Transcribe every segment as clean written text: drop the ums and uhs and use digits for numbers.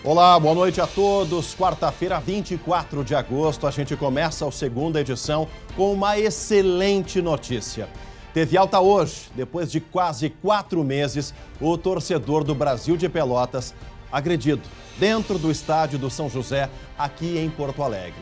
Olá, boa noite a todos. Quarta-feira, 24 de agosto, a gente começa a segunda edição com uma excelente notícia. Teve alta hoje, depois de quase 4 meses, o torcedor do Brasil de Pelotas agredido dentro do estádio do São José, aqui em Porto Alegre.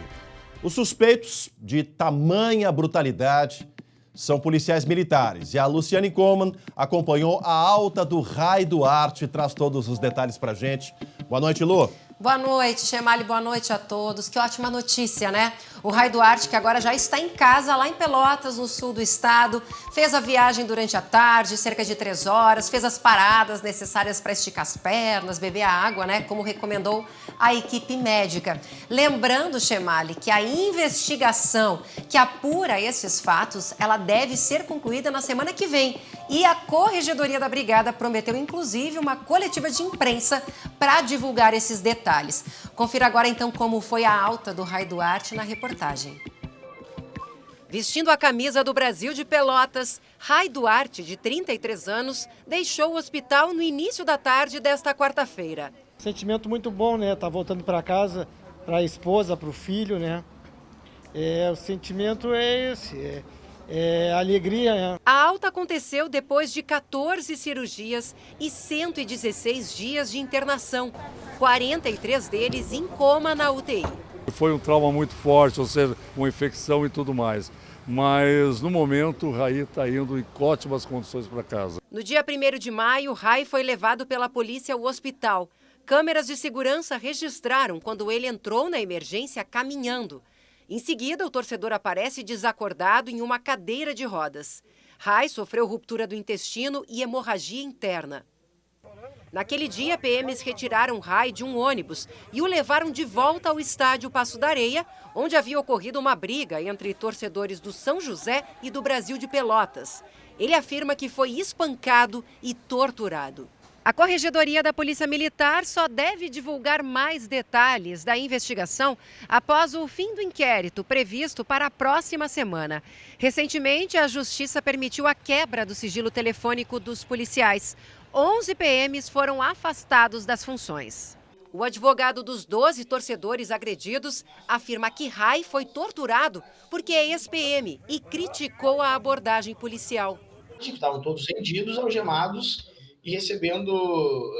Os suspeitos de tamanha brutalidade são policiais militares e a Luciane Coman acompanhou a alta do Rai Duarte e traz todos os detalhes pra gente. Boa noite, Lu. Boa noite, Chemali, boa noite a todos. Que ótima notícia, né? O Rai Duarte, que agora já está em casa, lá em Pelotas, no sul do estado, fez a viagem durante a tarde, cerca de 3 horas, fez as paradas necessárias para esticar as pernas, beber a água, né? Como recomendou a equipe médica. Lembrando, Chemali, que a investigação que apura esses fatos, ela deve ser concluída na semana que vem. E a Corregedoria da Brigada prometeu, inclusive, uma coletiva de imprensa para divulgar esses detalhes. Confira agora, então, como foi a alta do Rai Duarte na reportagem. Vestindo a camisa do Brasil de Pelotas, Rai Duarte, de 33 anos, deixou o hospital no início da tarde desta quarta-feira. Sentimento muito bom, né? Tá voltando para casa, para a esposa, para o filho, né? O sentimento é esse, alegria, né? A alta aconteceu depois de 14 cirurgias e 116 dias de internação, 43 deles em coma na UTI. Foi um trauma muito forte, ou seja, uma infecção e tudo mais. Mas, no momento, o Rai está indo em ótimas condições para casa. No dia 1º de maio, Rai foi levado pela polícia ao hospital. Câmeras de segurança registraram quando ele entrou na emergência caminhando. Em seguida, o torcedor aparece desacordado em uma cadeira de rodas. Rai sofreu ruptura do intestino e hemorragia interna. Naquele dia, PMs retiraram Rai de um ônibus e o levaram de volta ao estádio Paço da Areia, onde havia ocorrido uma briga entre torcedores do São José e do Brasil de Pelotas. Ele afirma que foi espancado e torturado. A Corregedoria da Polícia Militar só deve divulgar mais detalhes da investigação após o fim do inquérito previsto para a próxima semana. Recentemente, a Justiça permitiu a quebra do sigilo telefônico dos policiais. 11 PMs foram afastados das funções. O advogado dos 12 torcedores agredidos afirma que Rai foi torturado porque é ex-PM e criticou a abordagem policial. Estavam todos rendidos, algemados e recebendo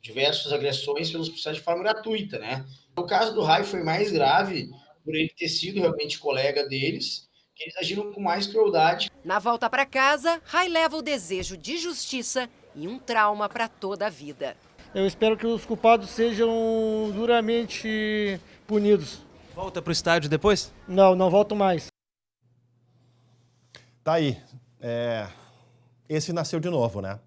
diversas agressões pelos policiais de forma gratuita, né? O caso do Rai foi mais grave por ele ter sido realmente colega deles, que eles agiram com mais crueldade. Na volta para casa, Rai leva o desejo de justiça e um trauma para toda a vida. Eu espero que os culpados sejam duramente punidos. Volta para o estádio depois? Não volto mais. Tá aí. Esse nasceu de novo, né?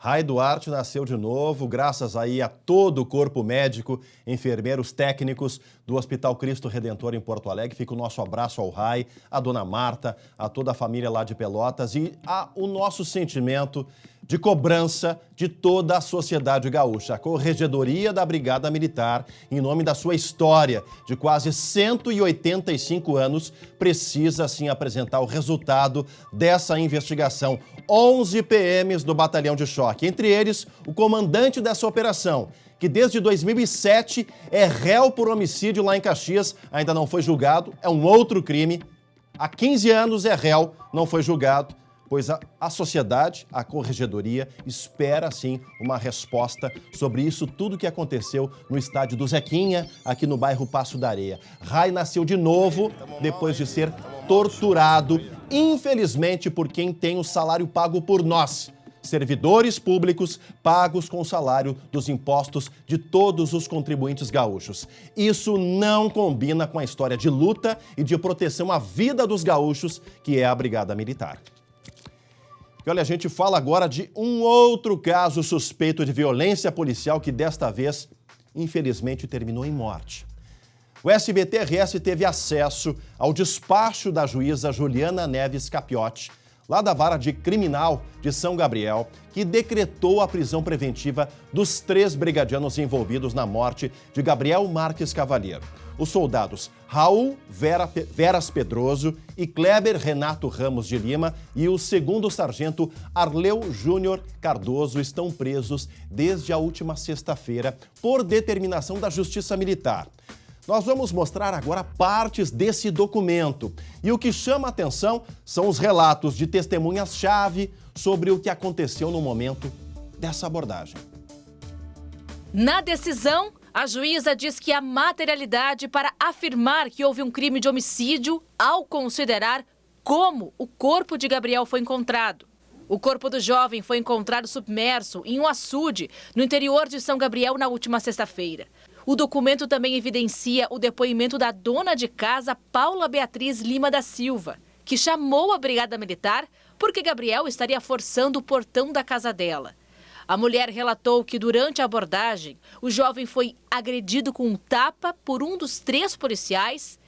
Rai Duarte nasceu de novo, graças aí a todo o corpo médico, enfermeiros, técnicos do Hospital Cristo Redentor em Porto Alegre. Fica o nosso abraço ao Rai, à dona Marta, a toda a família lá de Pelotas e o nosso sentimento de cobrança de toda a sociedade gaúcha. A Corregedoria da Brigada Militar, em nome da sua história de quase 185 anos, precisa sim apresentar o resultado dessa investigação. 11 PMs do Batalhão de Choque, entre eles o comandante dessa operação, que desde 2007 é réu por homicídio lá em Caxias, ainda não foi julgado, é um outro crime. Há 15 anos é réu, não foi julgado, pois a sociedade, a Corregedoria, espera sim uma resposta sobre isso tudo que aconteceu no estádio do Zequinha, aqui no bairro Paço da Areia. Rai nasceu de novo depois de ser torturado, infelizmente por quem tem o salário pago por nós, servidores públicos pagos com o salário dos impostos de todos os contribuintes gaúchos. Isso não combina com a história de luta e de proteção à vida dos gaúchos, que é a Brigada Militar. E olha, a gente fala agora de um outro caso suspeito de violência policial que desta vez, infelizmente, terminou em morte. O SBT-RS teve acesso ao despacho da juíza Juliana Neves Capiotti, lá da Vara de Criminal de São Gabriel, que decretou a prisão preventiva dos 3 brigadianos envolvidos na morte de Gabriel Marques Cavalheiro. Os soldados Raul Veras Pedroso e Kleber Renato Ramos de Lima e o 2º sargento Arleu Júnior Cardoso estão presos desde a última sexta-feira por determinação da Justiça Militar. Nós vamos mostrar agora partes desse documento. E o que chama a atenção são os relatos de testemunhas-chave sobre o que aconteceu no momento dessa abordagem. Na decisão, a juíza diz que há materialidade para afirmar que houve um crime de homicídio ao considerar como o corpo de Gabriel foi encontrado. O corpo do jovem foi encontrado submerso em um açude no interior de São Gabriel na última sexta-feira. O documento também evidencia o depoimento da dona de casa, Paula Beatriz Lima da Silva, que chamou a Brigada Militar porque Gabriel estaria forçando o portão da casa dela. A mulher relatou que durante a abordagem, o jovem foi agredido com um tapa por um dos 3 policiais,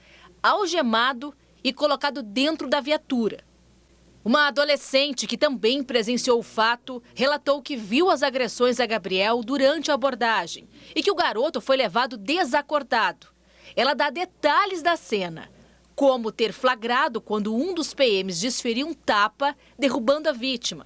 algemado e colocado dentro da viatura. Uma adolescente que também presenciou o fato relatou que viu as agressões a Gabriel durante a abordagem e que o garoto foi levado desacordado. Ela dá detalhes da cena, como ter flagrado quando um dos PMs desferiu um tapa, derrubando a vítima.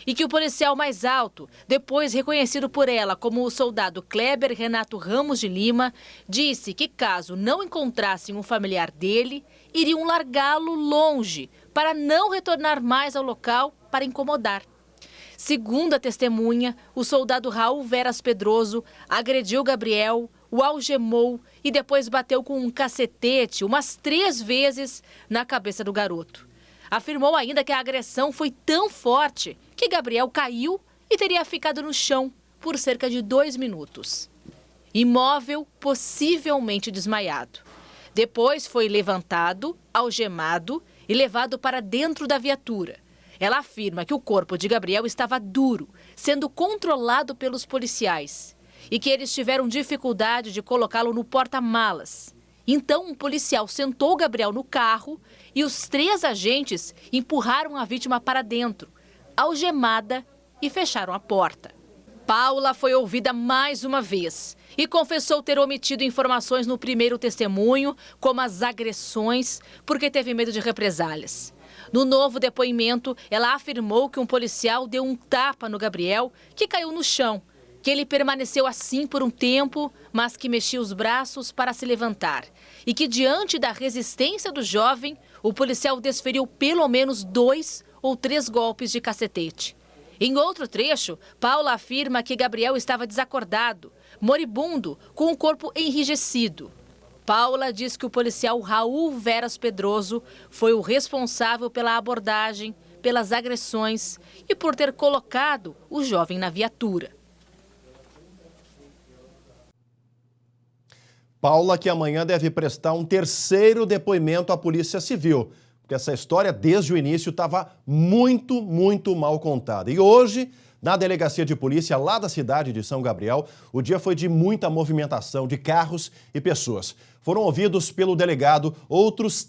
E que o policial mais alto, depois reconhecido por ela como o soldado Kleber Renato Ramos de Lima, disse que caso não encontrassem um familiar dele, iriam largá-lo longe para não retornar mais ao local para incomodar. Segundo a testemunha, o soldado Raul Veras Pedroso agrediu Gabriel, o algemou e depois bateu com um cacetete umas 3 vezes na cabeça do garoto. Afirmou ainda que a agressão foi tão forte que Gabriel caiu e teria ficado no chão por cerca de 2 minutos. Imóvel, possivelmente desmaiado. Depois foi levantado, algemado e levado para dentro da viatura. Ela afirma que o corpo de Gabriel estava duro, sendo controlado pelos policiais, e que eles tiveram dificuldade de colocá-lo no porta-malas. Então, um policial sentou Gabriel no carro e os 3 agentes empurraram a vítima para dentro, algemada, e fecharam a porta. Paula foi ouvida mais uma vez e confessou ter omitido informações no primeiro testemunho, como as agressões, porque teve medo de represálias. No novo depoimento, ela afirmou que um policial deu um tapa no Gabriel, que caiu no chão, que ele permaneceu assim por um tempo, mas que mexia os braços para se levantar. E que, diante da resistência do jovem, o policial desferiu pelo menos 2 ou 3 golpes de cacetete. Em outro trecho, Paula afirma que Gabriel estava desacordado, moribundo, com o corpo enrijecido. Paula diz que o policial Raul Veras Pedroso foi o responsável pela abordagem, pelas agressões e por ter colocado o jovem na viatura. Paula, que amanhã deve prestar um 3º depoimento à Polícia Civil, porque essa história, desde o início, estava muito mal contada. E hoje, na delegacia de polícia lá da cidade de São Gabriel, o dia foi de muita movimentação de carros e pessoas. Foram ouvidos pelo delegado outros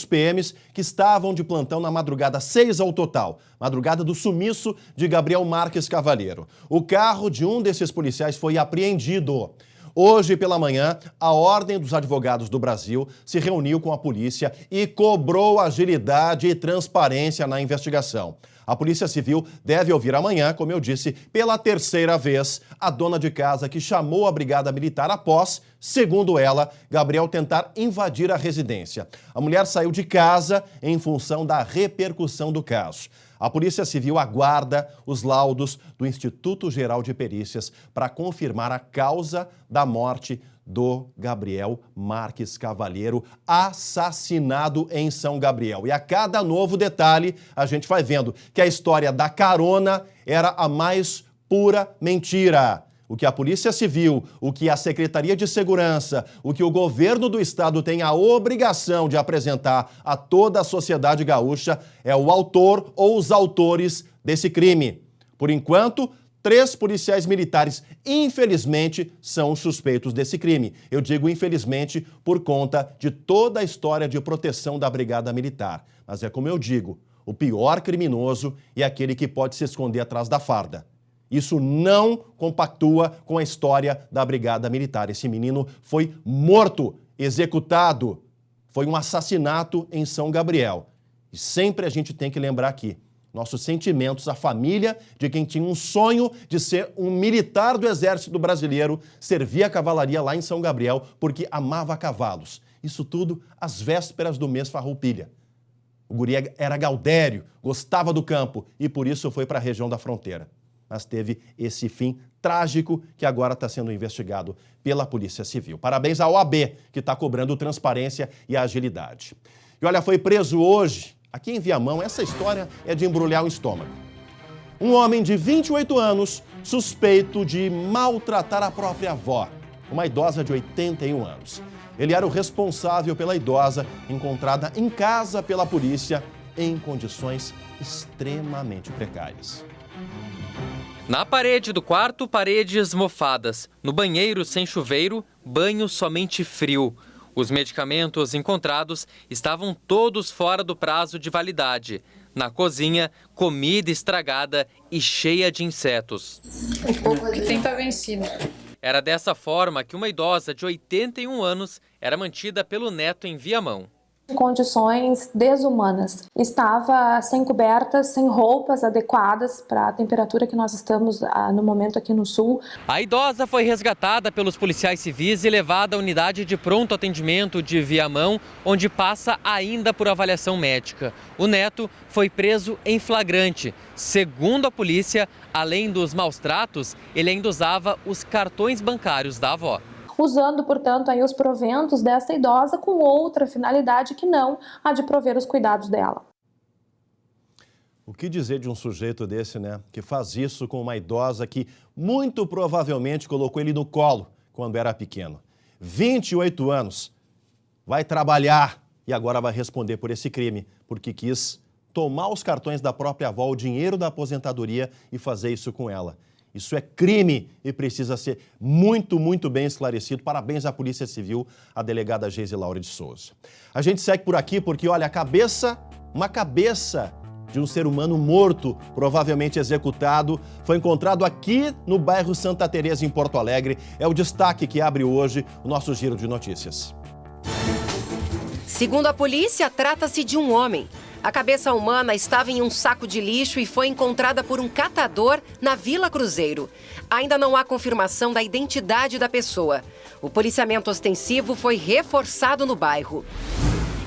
PMs que estavam de plantão na madrugada 6 ao total, madrugada do sumiço de Gabriel Marques Cavalheiro. O carro de um desses policiais foi apreendido. Hoje pela manhã, a Ordem dos Advogados do Brasil se reuniu com a polícia e cobrou agilidade e transparência na investigação. A Polícia Civil deve ouvir amanhã, como eu disse, pela 3ª vez, a dona de casa que chamou a Brigada Militar após, segundo ela, Gabriel tentar invadir a residência. A mulher saiu de casa em função da repercussão do caso. A Polícia Civil aguarda os laudos do Instituto Geral de Perícias para confirmar a causa da morte do Gabriel Marques Cavalheiro, assassinado em São Gabriel. E a cada novo detalhe, a gente vai vendo que a história da carona era a mais pura mentira. O que a Polícia Civil, o que a Secretaria de Segurança, o que o governo do estado tem a obrigação de apresentar a toda a sociedade gaúcha é o autor ou os autores desse crime. Por enquanto, 3 policiais militares, infelizmente, são os suspeitos desse crime. Eu digo infelizmente por conta de toda a história de proteção da Brigada Militar. Mas é como eu digo, o pior criminoso é aquele que pode se esconder atrás da farda. Isso não compactua com a história da Brigada Militar. Esse menino foi morto, executado. Foi um assassinato em São Gabriel. E sempre a gente tem que lembrar aqui, nossos sentimentos, a família de quem tinha um sonho de ser um militar do Exército Brasileiro, servia a cavalaria lá em São Gabriel porque amava cavalos. Isso tudo às vésperas do mês Farroupilha. O guri era gaudério, gostava do campo e por isso foi para a região da fronteira. Mas teve esse fim trágico que agora está sendo investigado pela Polícia Civil. Parabéns à OAB, que está cobrando transparência e agilidade. E olha, foi preso hoje, aqui em Viamão, essa história é de embrulhar o estômago. Um homem de 28 anos, suspeito de maltratar a própria avó, uma idosa de 81 anos. Ele era o responsável pela idosa, encontrada em casa pela polícia, em condições extremamente precárias. Na parede do quarto, paredes mofadas. No banheiro, sem chuveiro, banho somente frio. Os medicamentos encontrados estavam todos fora do prazo de validade. Na cozinha, comida estragada e cheia de insetos. O pouco que tem está vencido. Era dessa forma que uma idosa de 81 anos era mantida pelo neto em Viamão. Condições desumanas. Estava sem cobertas, sem roupas adequadas para a temperatura que nós estamos no momento aqui no sul. A idosa foi resgatada pelos policiais civis e levada à unidade de pronto atendimento de Viamão, onde passa ainda por avaliação médica. O neto foi preso em flagrante. Segundo a polícia, além dos maus tratos, ele ainda usava os cartões bancários da avó. Usando, portanto, aí os proventos dessa idosa com outra finalidade que não a de prover os cuidados dela. O que dizer de um sujeito desse, né? Que faz isso com uma idosa que muito provavelmente colocou ele no colo quando era pequeno. 28 anos, vai trabalhar e agora vai responder por esse crime, porque quis tomar os cartões da própria avó, o dinheiro da aposentadoria e fazer isso com ela. Isso é crime e precisa ser muito, muito bem esclarecido. Parabéns à Polícia Civil, à delegada Geise Laura de Souza. A gente segue por aqui porque, olha, uma cabeça de um ser humano morto, provavelmente executado, foi encontrado aqui no bairro Santa Teresa, em Porto Alegre. É o destaque que abre hoje o nosso Giro de Notícias. Segundo a polícia, trata-se de um homem. A cabeça humana estava em um saco de lixo e foi encontrada por um catador na Vila Cruzeiro. Ainda não há confirmação da identidade da pessoa. O policiamento ostensivo foi reforçado no bairro.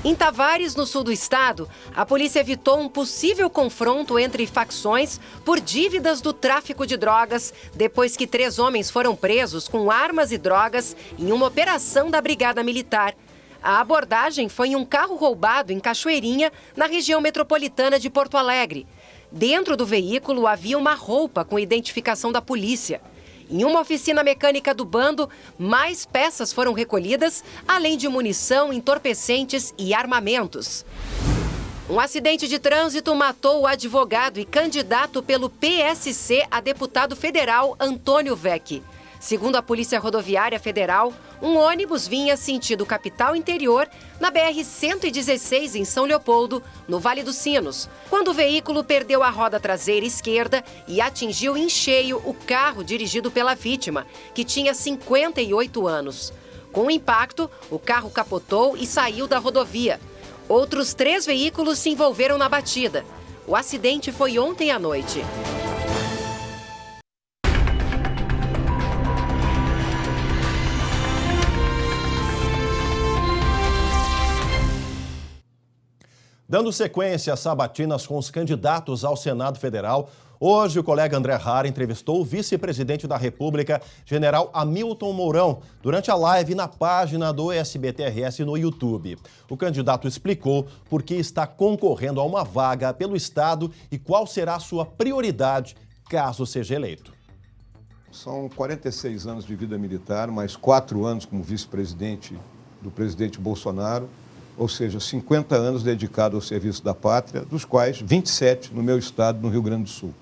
Em Tavares, no sul do estado, a polícia evitou um possível confronto entre facções por dívidas do tráfico de drogas, depois que 3 homens foram presos com armas e drogas em uma operação da Brigada Militar. A abordagem foi em um carro roubado em Cachoeirinha, na região metropolitana de Porto Alegre. Dentro do veículo havia uma roupa com identificação da polícia. Em uma oficina mecânica do bando, mais peças foram recolhidas, além de munição, entorpecentes e armamentos. Um acidente de trânsito matou o advogado e candidato pelo PSC a deputado federal Antônio Vecchi. Segundo a Polícia Rodoviária Federal, um ônibus vinha sentido capital interior na BR-116 em São Leopoldo, no Vale dos Sinos, quando o veículo perdeu a roda traseira esquerda e atingiu em cheio o carro dirigido pela vítima, que tinha 58 anos. Com o impacto, o carro capotou e saiu da rodovia. Outros 3 veículos se envolveram na batida. O acidente foi ontem à noite. Dando sequência às sabatinas com os candidatos ao Senado Federal, hoje o colega André Hara entrevistou o vice-presidente da República, general Hamilton Mourão, durante a live na página do SBT-RS no YouTube. O candidato explicou por que está concorrendo a uma vaga pelo Estado e qual será a sua prioridade caso seja eleito. São 46 anos de vida militar, mais 4 anos como vice-presidente do presidente Bolsonaro, ou seja, 50 anos dedicado ao serviço da pátria, dos quais 27 no meu estado, no Rio Grande do Sul.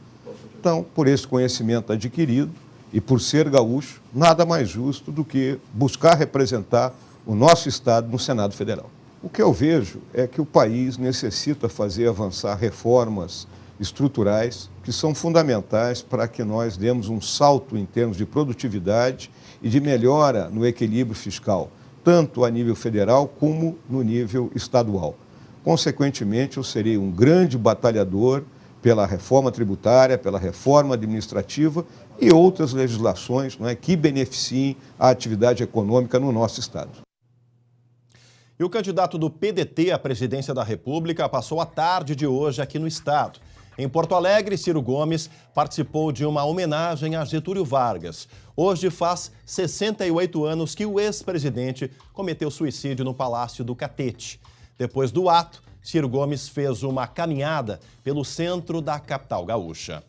Então, por esse conhecimento adquirido e por ser gaúcho, nada mais justo do que buscar representar o nosso estado no Senado Federal. O que eu vejo é que o país necessita fazer avançar reformas estruturais que são fundamentais para que nós demos um salto em termos de produtividade e de melhora no equilíbrio fiscal, tanto a nível federal como no nível estadual. Consequentemente, eu serei um grande batalhador pela reforma tributária, pela reforma administrativa e outras legislações, não é, que beneficiem a atividade econômica no nosso Estado. E o candidato do PDT à presidência da República passou a tarde de hoje aqui no Estado. Em Porto Alegre, Ciro Gomes participou de uma homenagem a Getúlio Vargas. Hoje faz 68 anos que o ex-presidente cometeu suicídio no Palácio do Catete. Depois do ato, Ciro Gomes fez uma caminhada pelo centro da capital gaúcha.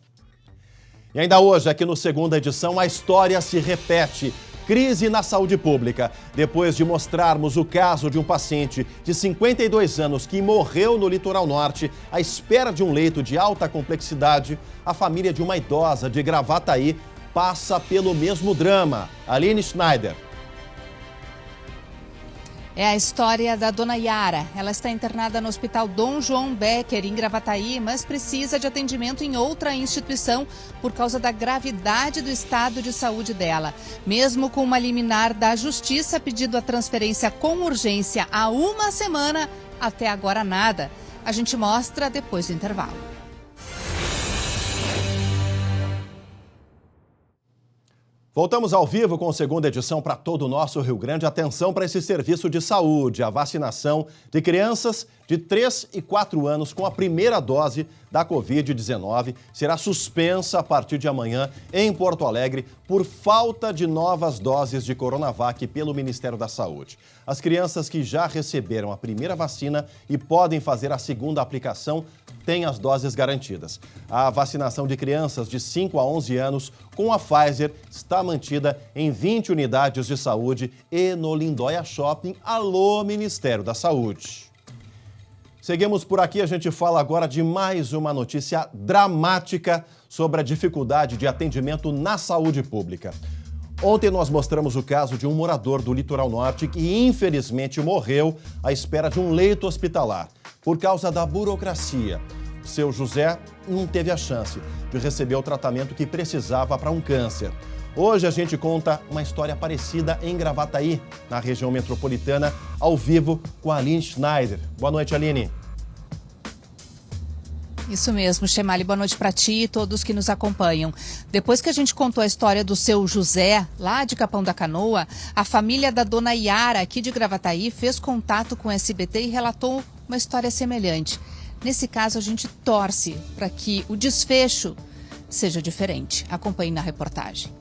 E ainda hoje, aqui no Segunda Edição, a história se repete. Crise na saúde pública. Depois de mostrarmos o caso de um paciente de 52 anos que morreu no litoral norte à espera de um leito de alta complexidade, a família de uma idosa de Gravataí passa pelo mesmo drama. Aline Schneider. É a história da dona Yara. Ela está internada no Hospital Dom João Becker, em Gravataí, mas precisa de atendimento em outra instituição por causa da gravidade do estado de saúde dela. Mesmo com uma liminar da Justiça pedindo a transferência com urgência há uma semana, até agora nada. A gente mostra depois do intervalo. Voltamos ao vivo com a Segunda Edição para todo o nosso Rio Grande. Atenção para esse serviço de saúde. A vacinação de crianças de 3 e 4 anos com a primeira dose da Covid-19 será suspensa a partir de amanhã em Porto Alegre por falta de novas doses de Coronavac pelo Ministério da Saúde. As crianças que já receberam a primeira vacina e podem fazer a segunda aplicação têm as doses garantidas. A vacinação de crianças de 5 a 11 anos com a Pfizer está mantida em 20 unidades de saúde e no Lindóia Shopping. Alô, Ministério da Saúde. Seguimos por aqui, a gente fala agora de mais uma notícia dramática sobre a dificuldade de atendimento na saúde pública. Ontem nós mostramos o caso de um morador do Litoral Norte que infelizmente morreu à espera de um leito hospitalar por causa da burocracia. Seu José não teve a chance de receber o tratamento que precisava para um câncer. Hoje a gente conta uma história parecida em Gravataí, na região metropolitana, ao vivo com a Aline Schneider. Boa noite, Aline. Isso mesmo, Chemali, boa noite para ti e todos que nos acompanham. Depois que a gente contou a história do seu José, lá de Capão da Canoa, a família da dona Yara, aqui de Gravataí, fez contato com o SBT e relatou uma história semelhante. Nesse caso, a gente torce para que o desfecho seja diferente. Acompanhe na reportagem.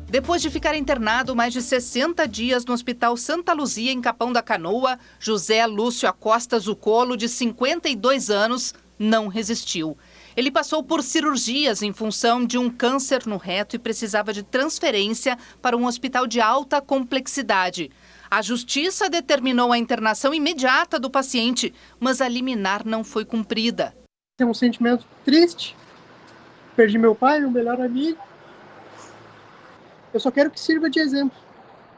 Depois de ficar internado mais de 60 dias no Hospital Santa Luzia, em Capão da Canoa, José Lúcio Acosta Zucolo, de 52 anos, não resistiu. Ele passou por cirurgias em função de um câncer no reto e precisava de transferência para um hospital de alta complexidade. A Justiça determinou a internação imediata do paciente, mas a liminar não foi cumprida. É um sentimento triste. Perdi meu pai, meu melhor amigo. Eu só quero que sirva de exemplo,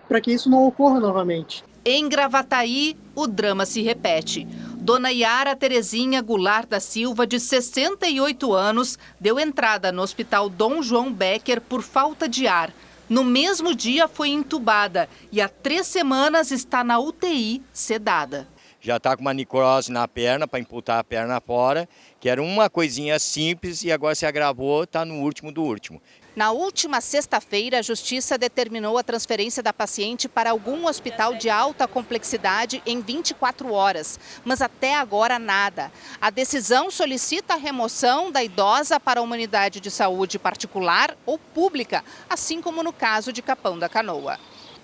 para que isso não ocorra novamente. Em Gravataí, o drama se repete. Dona Yara Terezinha Goulart da Silva, de 68 anos, deu entrada no Hospital Dom João Becker por falta de ar. No mesmo dia foi entubada e há 3 semanas está na UTI sedada. Já está com uma necrose na perna, para imputar a perna fora, que era uma coisinha simples e agora se agravou, está no último do último. Na última sexta-feira, a Justiça determinou a transferência da paciente para algum hospital de alta complexidade em 24 horas, mas até agora nada. A decisão solicita a remoção da idosa para uma unidade de saúde particular ou pública, assim como no caso de Capão da Canoa.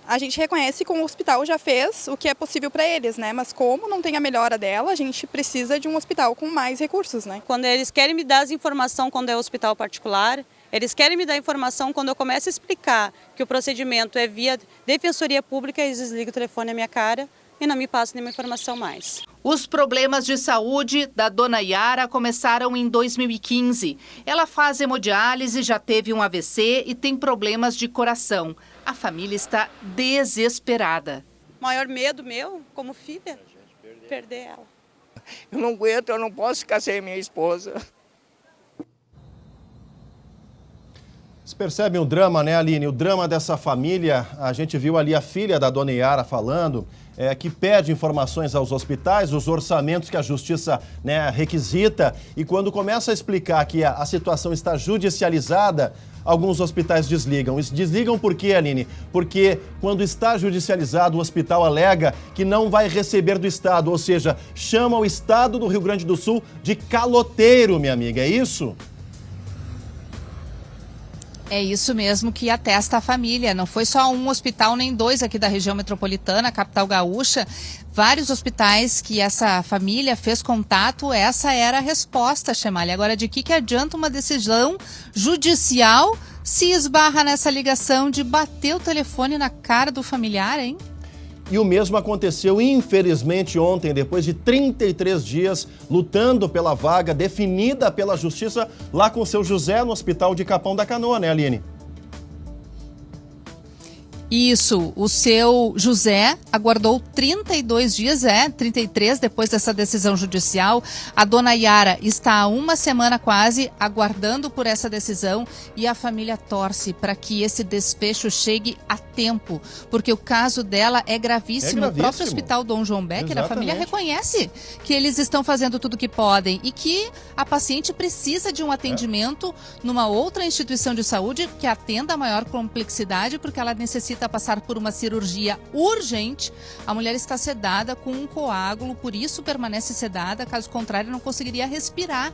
A gente reconhece que o hospital já fez o que é possível para eles, né? Mas como não tem a melhora dela, a gente precisa de um hospital com mais recursos, né? Quando eles querem me dar as informações quando é hospital particular, eles querem me dar informação quando eu começo a explicar que o procedimento é via defensoria pública, eles desligam o telefone na minha cara e não me passam nenhuma informação mais. Os problemas de saúde da dona Yara começaram em 2015. Ela faz hemodiálise, já teve um AVC e tem problemas de coração. A família está desesperada. O maior medo meu, como filha, perder ela. Eu não aguento, eu não posso ficar sem minha esposa. Você percebe um drama, né, Aline? O drama dessa família, a gente viu ali a filha da dona Yara falando, que pede informações aos hospitais, os orçamentos que a justiça, né, requisita, e quando começa a explicar que a situação está judicializada, alguns hospitais desligam. Desligam por quê, Aline? Porque quando está judicializado, o hospital alega que não vai receber do Estado, ou seja, chama o Estado do Rio Grande do Sul de caloteiro, minha amiga, é isso? É isso mesmo que atesta a família. Não foi só um hospital nem dois aqui da região metropolitana, capital gaúcha. Vários hospitais que essa família fez contato, essa era a resposta, Chemali. Agora, de que adianta uma decisão judicial se esbarra nessa ligação de bater o telefone na cara do familiar, hein? E o mesmo aconteceu, infelizmente, ontem, depois de 33 dias lutando pela vaga definida pela Justiça lá com o seu José no Hospital de Capão da Canoa, né, Aline? Isso, o seu José aguardou 32 dias, 33 depois dessa decisão judicial. A dona Yara está há uma semana quase aguardando por essa decisão e a família torce para que esse desfecho chegue a tempo, porque o caso dela é gravíssimo. O próprio Hospital Dom João Becker, a família reconhece que eles estão fazendo tudo o que podem e que a paciente precisa de um atendimento numa outra instituição de saúde que atenda a maior complexidade, porque ela necessita passar por uma cirurgia urgente. A mulher está sedada com um coágulo, por isso permanece sedada, caso contrário não conseguiria respirar.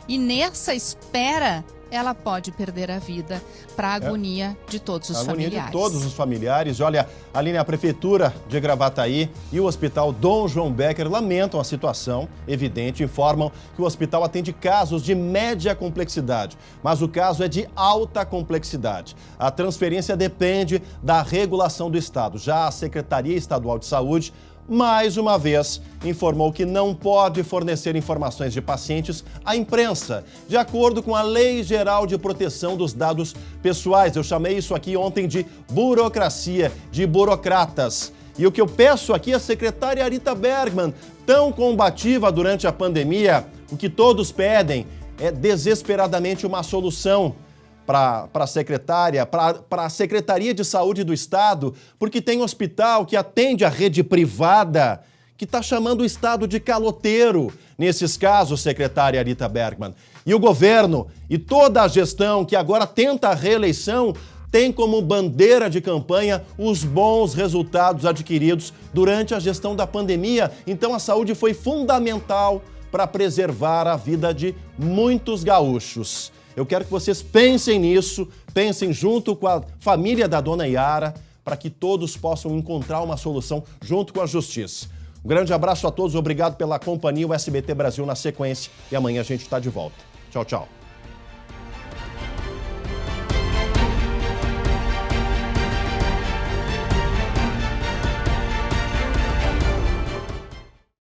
E nessa espera, ela pode perder a vida para a agonia de todos os familiares. Agonia de todos os familiares. Olha, Aline, a Prefeitura de Gravataí e o Hospital Dom João Becker lamentam a situação evidente, informam que o hospital atende casos de média complexidade, mas o caso é de alta complexidade. A transferência depende da regulação do Estado. Já a Secretaria Estadual de Saúde, mais uma vez, informou que não pode fornecer informações de pacientes à imprensa, de acordo com a Lei Geral de Proteção dos Dados Pessoais. Eu chamei isso aqui ontem de burocracia, de burocratas. E o que eu peço aqui à secretária Arita Bergman, tão combativa durante a pandemia, o que todos pedem é desesperadamente uma solução para a secretária, para a Secretaria de Saúde do Estado, porque tem hospital que atende a rede privada que está chamando o Estado de caloteiro. Nesses casos, secretária Arita Bergman. E o governo e toda a gestão que agora tenta a reeleição tem como bandeira de campanha os bons resultados adquiridos durante a gestão da pandemia. Então a saúde foi fundamental para preservar a vida de muitos gaúchos. Eu quero que vocês pensem nisso, pensem junto com a família da dona Yara, para que todos possam encontrar uma solução junto com a Justiça. Um grande abraço a todos, obrigado pela companhia, o SBT Brasil na sequência, e amanhã a gente está de volta. Tchau, tchau.